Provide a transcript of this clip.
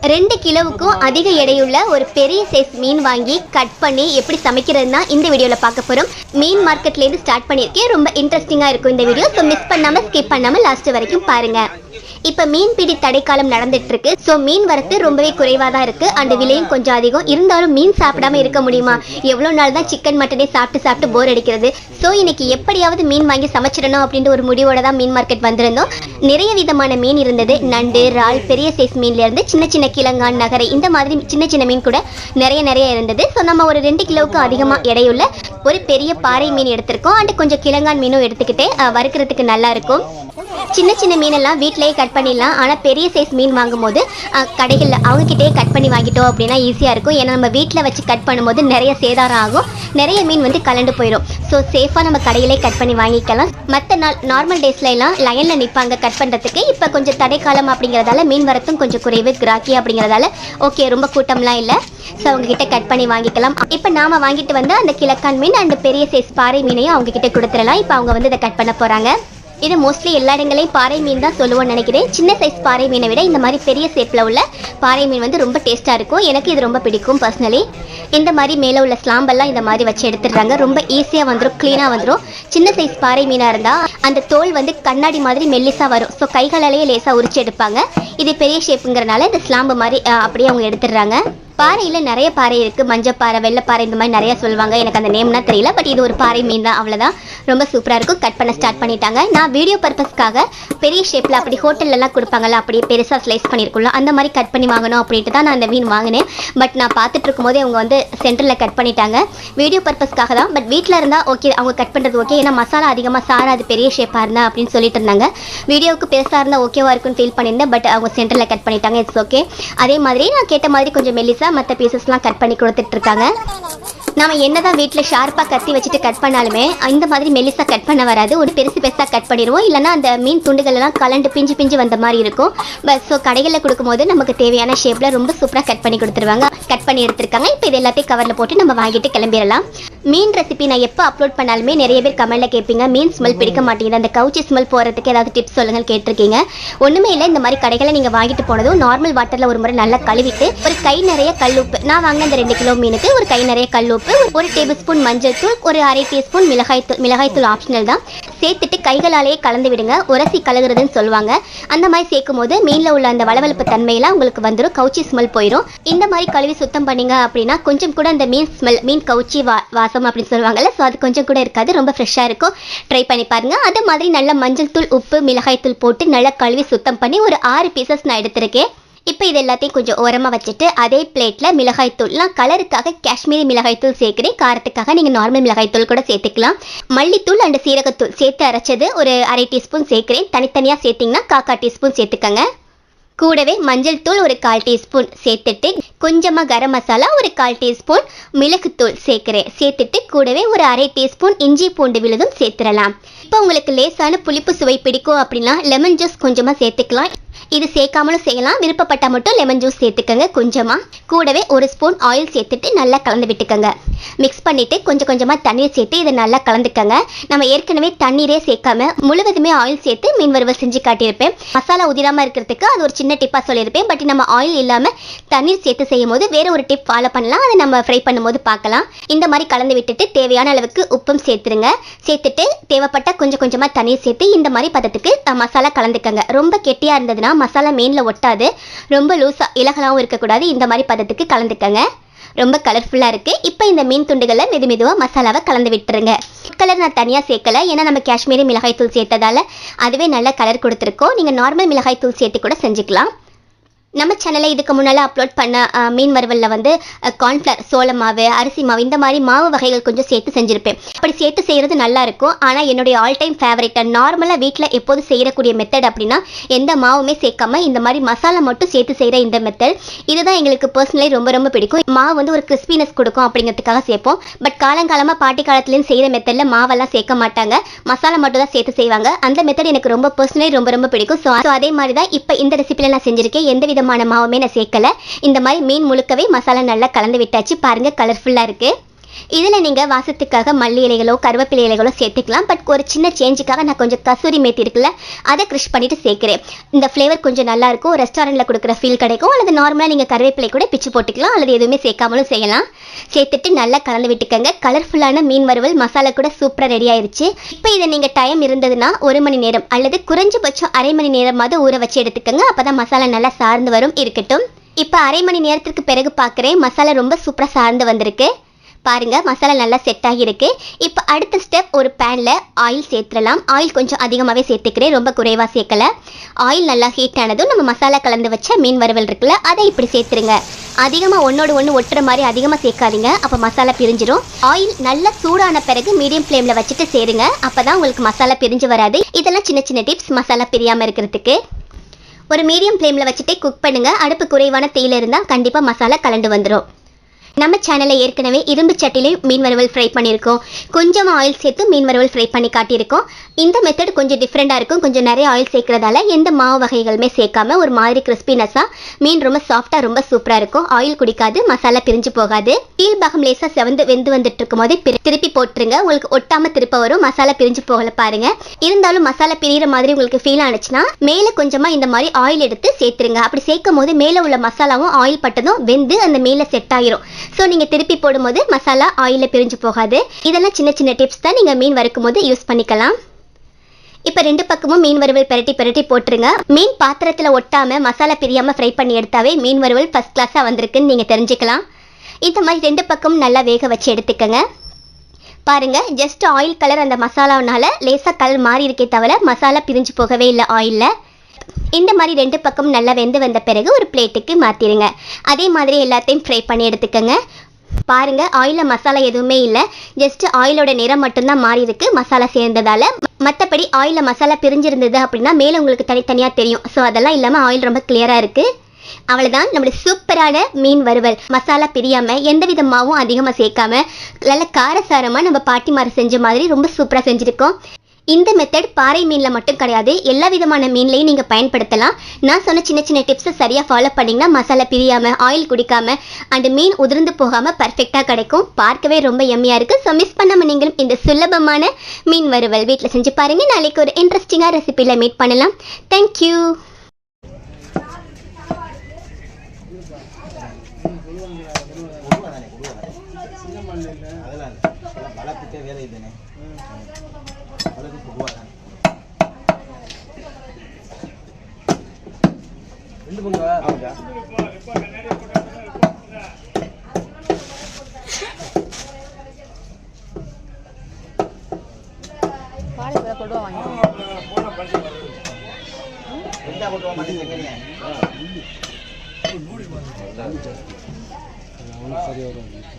2 கிலோவுக்கும் அதிக எடையுள்ள ஒரு பெரிய சைஸ் மீன் வாங்கி கட் பண்ணி எப்படி சமைக்கிறதுனா இந்த வீடியோவில் பார்க்க போகிறோம். மீன் மார்க்கெட்லேருந்து ஸ்டார்ட் பண்ணியிருக்கேன். ரொம்ப இன்ட்ரெஸ்டிங்காக இருக்கும் இந்த வீடியோ. ஸோ மிஸ் பண்ணாமல் ஸ்கிப் பண்ணாமல் லாஸ்ட் வரைக்கும் பாருங்கள். இப்போ மீன் பிடி தடைக்காலம் நடந்துட்டு இருக்கு. ஸோ மீன் வரத்து ரொம்பவே குறைவாக தான் இருக்குது. அந்த விலையும் கொஞ்சம் அதிகம். இருந்தாலும் மீன் சாப்பிடாம இருக்க முடியுமா? எவ்வளோ நாள் தான் சிக்கன் மட்டனே சாப்பிட்டு போர் அடிக்கிறது. ஸோ இன்னைக்கு எப்படியாவது மீன் வாங்கி சமைச்சிடணும் அப்படின்ற ஒரு முடிவோட தான் மீன் மார்க்கெட் வந்திருந்தோம். நிறைய விதமான மீன் இருந்தது. நண்டு, இறால், பெரிய சைஸ் மீன்லேருந்து சின்ன சின்ன கிழங்கான், நகரை, இந்த மாதிரி சின்ன சின்ன மீன் கூட நிறைய இருந்தது. ஸோ நம்ம ஒரு 2 கிலோவுக்கு அதிகமாக எடையுள்ள ஒரு பெரிய பாறை மீன் எடுத்திருக்கோம். அண்ட் கொஞ்சம் கிழங்கான் மீனும் எடுத்துக்கிட்டு வறுக்கிறதுக்கு நல்லா இருக்கும். சின்ன சின்ன மீனெல்லாம் வீட்டிலேயே கட் பண்ணிடலாம். ஆனால் பெரிய சைஸ் மீன் வாங்கும் போது கடைகளில் அவங்ககிட்டயே கட் பண்ணி வாங்கிட்டோம் அப்படின்னா ஈஸியாக இருக்கும். ஏன்னா நம்ம வீட்டில் வச்சு கட் பண்ணும்போது நிறைய சேதாரம் ஆகும், நிறைய மீன் வந்து கலண்டு போயிடும். ஸோ சேஃபாக நம்ம கடையிலே கட் பண்ணி வாங்கிக்கலாம். மற்ற நார்மல் டேஸ்ல எல்லாம் லைனில் நிற்பாங்க கட் பண்ணுறதுக்கு. இப்போ கொஞ்சம் தடைக்காலம் அப்படிங்கிறதால மீன் வரத்தும் கொஞ்சம் குறைவு, கிராக்கி அப்படிங்கிறதால ஓகே, ரொம்ப கூட்டம்லாம் இல்லை. ஸோ அவங்ககிட்ட கட் பண்ணி வாங்கிக்கலாம். இப்போ நாம் வாங்கிட்டு வந்து அந்த கிழக்கான் மீன் அண்ட் பெரிய சைஸ் பாறை மீனையும் அவங்ககிட்ட கொடுத்துடலாம். இப்போ அவங்க வந்து இதை கட் பண்ண போகிறாங்க. இது மோஸ்ட்லி எல்லா இடங்களையும் பாறை மீன் தான் சொல்லுவோம்னு நினைக்கிறேன். சின்ன சைஸ் பாறை மீனை விட இந்த மாதிரி பெரிய ஷேப்பில் உள்ள பாறை மீன் வந்து ரொம்ப டேஸ்ட்டாக இருக்கும். எனக்கு இது ரொம்ப பிடிக்கும் பர்சனலி. இந்த மாதிரி மேலே உள்ள ஸ்லாம்பெல்லாம் இந்த மாதிரி வச்சு எடுத்துடுறாங்க. ரொம்ப ஈஸியாக வந்துடும், க்ளீனாக வந்துடும். சின்ன சைஸ் பாறை மீனாக இருந்தால் அந்த தோல் வந்து கண்ணாடி மாதிரி மெல்லிஸாக வரும். ஸோ கைகளாலேயே லேசாக உரிச்சு எடுப்பாங்க. இது பெரிய ஷேப்புங்கிறனால இந்த ஸ்லாம்பு மாதிரி அப்படியே அவங்க எடுத்துடுறாங்க. பாறையில் நிறைய பாறை இருக்குது. மஞ்சப்பாறை, வெள்ளைப்பாறை, இந்த மாதிரி நிறையா சொல்லுவாங்க. எனக்கு அந்த நேம்னா தெரியல. பட் இது ஒரு பாறை மீன் தான், அவ்வளோதான். ரொம்ப சூப்பராக இருக்கும். கட் பண்ண ஸ்டார்ட் பண்ணிட்டாங்க. நான் வீடியோ பர்பஸ்க்காக பெரிய ஷேப்பில் அப்படி ஹோட்டல்லலாம் கொடுப்பாங்கல்ல, அப்படியே பெருசாக ஸ்லைஸ் பண்ணியிருக்குள்ள அந்த மாதிரி கட் பண்ணி வாங்கணும் அப்படின்ட்டு தான் நான் அந்த மீன் வாங்கினேன். பட் நான் பார்த்துட்டு இருக்கும்போதே அவங்க வந்து சென்டரில் கட் பண்ணிட்டாங்க. வீடியோ பர்பஸ்க்காக தான். பட் வீட்டில் இருந்தால் ஓகே, அவங்க கட் பண்ணுறது ஓகே. ஏன்னா மசாலா அதிகமாக சாராது பெரிய ஷேப்பாக இருந்தால் அப்படின்னு சொல்லிட்டு இருந்தாங்க. வீடியோவுக்கு பெருசாக இருந்தால் ஓகேவாக இருக்குன்னு ஃபீல் பண்ணியிருந்தேன். பட் அவங்க சென்டரில் கட் பண்ணிட்டாங்க. It's okay. அதே மாதிரி நான் கேட்ட மாதிரி கொஞ்சம் மெல்லிசா மற்ற பீசஸ்லாம் கட் பண்ணி கொடுத்துட்ருக்காங்க. நம்ம என்னதான் வீட்டில் ஷார்ப்பாக கத்தி வச்சுட்டு கட் பண்ணாலுமே இந்த மாதிரி மெலிசாக கட் பண்ண வராது. ஒரு பெருசாக கட் பண்ணிடுவோம். இல்லைனா அந்த மீன் துண்டுகள் எல்லாம் கலண்டு பிஞ்சு வந்த மாதிரி இருக்கும். பட் ஸோ கடைகளில் கொடுக்கும்போது நமக்கு தேவையான ஷேப்பில் ரொம்ப சூப்பராக கட் பண்ணி கொடுத்துருவாங்க. கட் பண்ணி எடுத்துருக்காங்க. இப்போ இது எல்லாத்தையும் கவரில் போட்டு நம்ம வாங்கிட்டு கிளம்பிடலாம். மீன் ரெசிபி நான் எப்போ அப்லோட் பண்ணாலுமே நிறைய பேர் கமெண்ட்டில் கேட்பீங்க, மீன் ஸ்மெல் பிடிக்க மாட்டேங்குது, அந்த கவுச்சி ஸ்மெல் போகிறதுக்கு ஏதாவது டிப்ஸ் சொல்லுங்கள் கேட்டிருக்கீங்க. ஒன்றுமே இல்லை. இந்த மாதிரி கடைகளை நீங்கள் வாங்கிட்டு போனதும் நார்மல் வாட்டரில் ஒரு முறை நல்லா கழுவிட்டு ஒரு கை நிறைய கல்லுப்பு, நான் வாங்கின அந்த 2 கிலோ மீனுக்கு ஒரு கை நிறைய கல்லுப்பு, 1 டேபிள் ஸ்பூன் மஞ்சள் தூள், ஒரு அரை டீஸ்பூன் மிளகாய்த்தூள் ஆப்ஷனல் தான், சேர்த்துட்டு கைகளாலேயே கலந்து விடுங்க. உரசி கலகுறதுன்னு சொல்லுவாங்க. அந்த மாதிரி சேர்க்கும் போது மீனில் உள்ள அந்த வளவளப்பு தன்மையெல்லாம் உங்களுக்கு வந்துடும். கவுச்சி ஸ்மெல் போயிடும். இந்த மாதிரி கழுவி சுத்தம் பண்ணிங்க அப்படின்னா கொஞ்சம் கூட அந்த மீன் ஸ்மெல், மீன் கவுச்சி வாசம் அப்படின்னு சொல்லுவாங்கல்ல, ஸோ அது கொஞ்சம் கூட இருக்காது. ரொம்ப ஃப்ரெஷ்ஷாக இருக்கும். ட்ரை பண்ணி பாருங்கள். அதே மாதிரி நல்ல மஞ்சள் தூள், உப்பு, மிளகாய்த்தூள் போட்டு நல்லா கழுவி சுத்தம் பண்ணி ஒரு 6 பீசஸ் நான் எடுத்திருக்கேன். இப்போ இது எல்லாத்தையும் கொஞ்சம் ஓரமாக வச்சுட்டு அதே பிளேட்டில் மிளகாய்த்தூள், நான் கலருக்காக காஷ்மீரி மிளகாய்த்தூள் சேர்க்குறேன். காரத்துக்காக நீங்கள் நார்மல் மிளகாய்த்தூள் கூட சேர்த்துக்கலாம். மல்லித்தூள் அண்ட் சீரகத்தூள் சேர்த்து அரைச்சது ஒரு அரை டீஸ்பூன் சேர்க்குறேன். தனித்தனியாக சேர்த்திங்கன்னா 1/4 டீஸ்பூன் சேர்த்துக்கங்க. கூடவே மஞ்சள் தூள் ஒரு 1/4 டீஸ்பூன் சேர்த்துட்டு கொஞ்சமாக கரம் மசாலா ஒரு 1/4 டீஸ்பூன், மிளகுத்தூள் சேர்க்குறேன். சேர்த்துட்டு கூடவே ஒரு அரை டீஸ்பூன் இஞ்சி பூண்டு விழுதும் சேர்த்துடலாம். இப்போ உங்களுக்கு லேசான புளிப்பு சுவை பிடிக்கும் அப்படின்னா லெமன் ஜூஸ் கொஞ்சமாக சேர்த்துக்கலாம். இது சேர்க்காமலும் செய்யலாம். விருப்பப்பட்டால் மட்டும் லெமன் ஜூஸ் சேர்த்துக்கங்க கொஞ்சமாக. கூடவே 1 ஸ்பூன் ஆயில் சேர்த்துட்டு நல்லா கலந்து விட்டுக்கங்க. மிக்ஸ் பண்ணிவிட்டு கொஞ்சமாக தண்ணீர் சேர்த்து இதை நல்லா கலந்துக்கங்க. நம்ம ஏற்கனவே தண்ணீரே சேர்க்காம முழுவதுமே ஆயில் சேர்த்து மீன் வறுவல் செஞ்சு காட்டியிருப்பேன். மசாலா உதிராமல் இருக்கிறதுக்கு அது ஒரு சின்ன டிப்பாக சொல்லியிருப்பேன். பட் நம்ம ஆயில் இல்லாமல் தண்ணீர் சேர்த்து செய்யும் போது வேறு ஒரு டிப் ஃபாலோ பண்ணலாம். அதை நம்ம ஃப்ரை பண்ணும்போது பார்க்கலாம். இந்த மாதிரி கலந்து விட்டுட்டு தேவையான அளவுக்கு உப்பும் சேர்த்துருங்க. சேர்த்துட்டு தேவைப்பட்ட கொஞ்சமாக தண்ணீர் சேர்த்து இந்த மாதிரி பதத்துக்கு மசாலா கலந்துக்கங்க. ரொம்ப கெட்டியாக இருந்ததுன்னா மசாலா மீனில் ஒட்டாது. ரொம்ப லூஸாக இலகலாகவும் இருக்கக்கூடாது. இந்த மாதிரி பதத்துக்கு கலந்துக்கங்க. ரொம்ப கலர்ஃபுல்லாக இருக்குது. இப்போ இந்த மீன் துண்டுகளை மெதுவாக மசாலாவை கலந்து விட்டுருங்க. கலர் நான் தனியாக சேர்க்கலை. ஏன்னா நம்ம காஷ்மீரி மிளகாய்த்தூள் சேர்த்ததால் அதுவே நல்ல கலர் கொடுத்துருக்கோம். நீங்கள் நார்மல் மிளகாய்த்தூள் சேர்த்து கூட செஞ்சுக்கலாம். நம்ம சேனலில் இதுக்கு முன்னால் அப்லோட் பண்ண மீன் வறுவலில் வந்து கார்ன்ஃப்ளவர், சோள மாவு, அரிசி மாவு, இந்த மாதிரி மாவு வகைகள் கொஞ்சம் சேர்த்து செஞ்சுருப்பேன். அப்படி சேர்த்து செய்கிறது நல்லாயிருக்கும். ஆனால் என்னுடைய ஆல் டைம் ஃபேவரட் நார்மலாக வீட்டில் எப்போது செய்யக்கூடிய மெத்தட் அப்படின்னா எந்த மாவுமே சேர்க்காம இந்த மாதிரி மசாலா மட்டும் சேர்த்து செய்கிற இந்த மெத்தட், இதுதான் எங்களுக்கு பர்சனலி ரொம்ப பிடிக்கும். மாவு வந்து ஒரு கிறிஸ்பினஸ் கொடுக்கும் அப்படிங்கிறதுக்காக சேர்ப்போம். பட் காலங்காலமாக பாட்டி காலத்துலேயும் செய்கிற மெத்தடில் மாவெல்லாம் சேர்க்க மாட்டாங்க. மசாலா மட்டும் தான் சேர்த்து செய்வாங்க. அந்த மெத்தட் எனக்கு ரொம்ப பர்சனலி ரொம்ப பிடிக்கும். ஸோ அதே மாதிரி தான் இப்போ இந்த ரெசிபியில் நான் செஞ்சுருக்கேன். எந்த விதமான மாவுமே நான் சேர்க்கல. இந்த மாதிரி மீன் முழுக்கவே மசாலா நல்லா கலந்து விட்டாச்சு. பாருங்க கலர்ஃபுல்லா இருக்கு. இதில் நீங்கள் வாசத்துக்காக மல்லி இலைகளோ கருவேப்பிலை இலைகளோ சேர்த்துக்கலாம். பட் ஒரு சின்ன சேஞ்சுக்காக நான் கொஞ்சம் கசூரி மேத்தி இருக்குல்ல, அதை க்ரஷ் பண்ணிவிட்டு சேர்க்குறேன். இந்த ஃப்ளேவர் கொஞ்சம் நல்லாயிருக்கும், ரெஸ்டாரண்ட்டில் கொடுக்குற ஃபீல் கிடைக்கும். அல்லது நார்மலாக நீங்கள் கருவேப்பிலை கூட பிச்சு போட்டுக்கலாம், அல்லது எதுவுமே சேர்க்காமலும் செய்யலாம். சேர்த்துட்டு நல்லா கலந்து விட்டுக்கங்க. கலர்ஃபுல்லான மீன் வறுவல் மசாலா கூட சூப்பராக ரெடி ஆயிடுச்சு. இப்போ இதை நீங்கள் டைம் இருந்ததுன்னா 1 மணி நேரம் அல்லது குறைஞ்சபட்சம் அரை மணி நேரமாவது ஊற வச்சு எடுத்துக்கங்க. அப்போ தான் மசாலா நல்லா சார்ந்து வரும். இருக்கட்டும். இப்போ அரை மணி நேரத்திற்கு பிறகு பார்க்குறேன், மசாலா ரொம்ப சூப்பராக சார்ந்து வந்திருக்கு. பாருங்க, மசாலா நல்லா செட் ஆகியிருக்கு. இப்போ அடுத்த ஸ்டெப், ஒரு பேனில் ஆயில் சேர்த்துடலாம். ஆயில் கொஞ்சம் அதிகமாகவே சேர்த்துக்கிறேன், ரொம்ப குறைவாக சேர்க்கல. ஆயில் நல்லா ஹீட் ஆனதும் நம்ம மசாலா கலந்து வச்ச மீன் வறுவல் இருக்குல்ல, அதை இப்படி சேர்த்துருங்க. அதிகமாக ஒன்றோடு ஒன்று ஒட்டுற மாதிரி அதிகமாக சேர்க்காதீங்க, அப்போ மசாலா பிரிஞ்சிடும். ஆயில் நல்லா சூடான பிறகு மீடியம் ஃப்ளேமில் வச்சுட்டு சேருங்க, அப்போ தான் உங்களுக்கு மசாலா பிரிஞ்சு வராது. இதெல்லாம் சின்ன சின்ன டிப்ஸ் மசாலா பிரியாமல் இருக்கிறதுக்கு. ஒரு மீடியம் ஃப்ளேமில் வச்சுட்டே குக் பண்ணுங்கள். அடுப்பு குறைவான தீயில இருந்தால் கண்டிப்பாக மசாலா கலந்து வந்துடும். நம்ம சேனலில் ஏற்கனவே இரும்பு சட்டிலையும் மீன் வறுவல் ஃப்ரை பண்ணியிருக்கோம். கொஞ்சமாக ஆயில் சேர்த்து மீன் வறுவல் ஃப்ரை பண்ணி காட்டியிருக்கோம். இந்த மெத்தட் கொஞ்சம் டிஃப்ரெண்ட்டாக இருக்கும். கொஞ்சம் நிறைய ஆயில் சேர்க்கறதால எந்த மாவு வகைகளுமே சேர்க்காம ஒரு மாதிரி கிறிஸ்பினஸாக மீன் ரொம்ப சாஃப்டாக ரொம்ப சூப்பராக இருக்கும். ஆயில் குடிக்காது, மசாலா பிரிஞ்சு போகாது. கீழ் பாகம் லேசாக செவந்து வெந்து வந்துட்டு இருக்கும் போதே திருப்பி போட்டுருங்க. உங்களுக்கு ஒட்டாமல் திருப்ப வரும், மசாலா பிரிஞ்சு போகல பாருங்க. இருந்தாலும் மசாலா பிரிகிற மாதிரி உங்களுக்கு ஃபீல் ஆனிச்சுன்னா மேலே கொஞ்சமாக இந்த மாதிரி ஆயில் எடுத்து சேர்த்துருங்க. அப்படி சேர்க்கும் போது மேலே உள்ள மசாலாவும் ஆயில் பட்டதும் வெந்து அந்த மேலே செட் ஆகிரும். ஸோ நீங்கள் திருப்பி போடும்போது மசாலா ஆயிலில் பிரிஞ்சு போகாது. இதெல்லாம் சின்ன சின்ன டிப்ஸ் தான், நீங்கள் மீன் வறுக்கும் போது யூஸ் பண்ணிக்கலாம். இப்போ 2 பக்கமும் மீன் வறுவல் பெரட்டி போட்டுருங்க. மீன் பாத்திரத்தில் ஒட்டாமல் மசாலா பிரியாமல் ஃப்ரை பண்ணி எடுத்தாவே மீன் வறுவல் ஃபஸ்ட் கிளாஸாக வந்திருக்குன்னு நீங்கள் தெரிஞ்சுக்கலாம். இந்த மாதிரி 2 பக்கமும் நல்லா வேக வச்சு எடுத்துக்கங்க. பாருங்கள், ஜஸ்ட் ஆயில் கலர் அந்த மசாலாவனால லேசாக கலர் மாறி இருக்கே தவிர மசாலா பிரிஞ்சு போகவே இல்லை ஆயிலில். இந்த மாதிரி 2 பக்கம் நல்லா வெந்து வந்த பிறகு ஒரு பிளேட்டுக்கு மாற்றிடுங்க. அதே மாதிரி எல்லாத்தையும் ஃப்ரை பண்ணி எடுத்துக்கங்க. பாருங்கள், ஆயிலில் மசாலா எதுவுமே இல்லை, ஜஸ்ட் ஆயிலோட நிறம் மட்டும்தான் மாறி இருக்கு மசாலா சேர்ந்ததால். மற்றபடி ஆயிலில் மசாலா பிரிஞ்சிருந்தது அப்படின்னா மேலே உங்களுக்கு தனித்தனியாக தெரியும். ஸோ அதெல்லாம் இல்லாமல் ஆயில் ரொம்ப கிளியராக இருக்குது. அவ்வளோதான், நம்மளுடைய சூப்பரான மீன் வறுவல். மசாலா பிரியாமல் எந்த விதமாகவும் அதிகமாக சேர்க்காம நல்ல காரசாரமாக நம்ம பாட்டிமார் செஞ்ச மாதிரி ரொம்ப சூப்பராக செஞ்சுருக்கோம். இந்த மெத்தட் பாறை மீனில் மட்டும் கிடையாது, எல்லா விதமான மீன்லையும் நீங்கள் பயன்படுத்தலாம். நான் சொன்ன சின்ன சின்ன டிப்ஸை சரியாக ஃபாலோ பண்ணிங்கன்னா மசாலா பிரியாமல் ஆயில் குடிக்காமல் அந்த மீன் உதிர்ந்து போகாமல் பர்ஃபெக்டாக கிடைக்கும். பார்க்கவே ரொம்ப எம்மியாக இருக்குது. ஸோ மிஸ் பண்ணாமல் நீங்களும் இந்த சுலபமான மீன் வறுவல் வீட்டில் செஞ்சு பாருங்கள். நாளைக்கு ஒரு இன்ட்ரெஸ்டிங்காக ரெசிபியில் மீட் பண்ணலாம். தேங்க்யூ. சரி வரும்.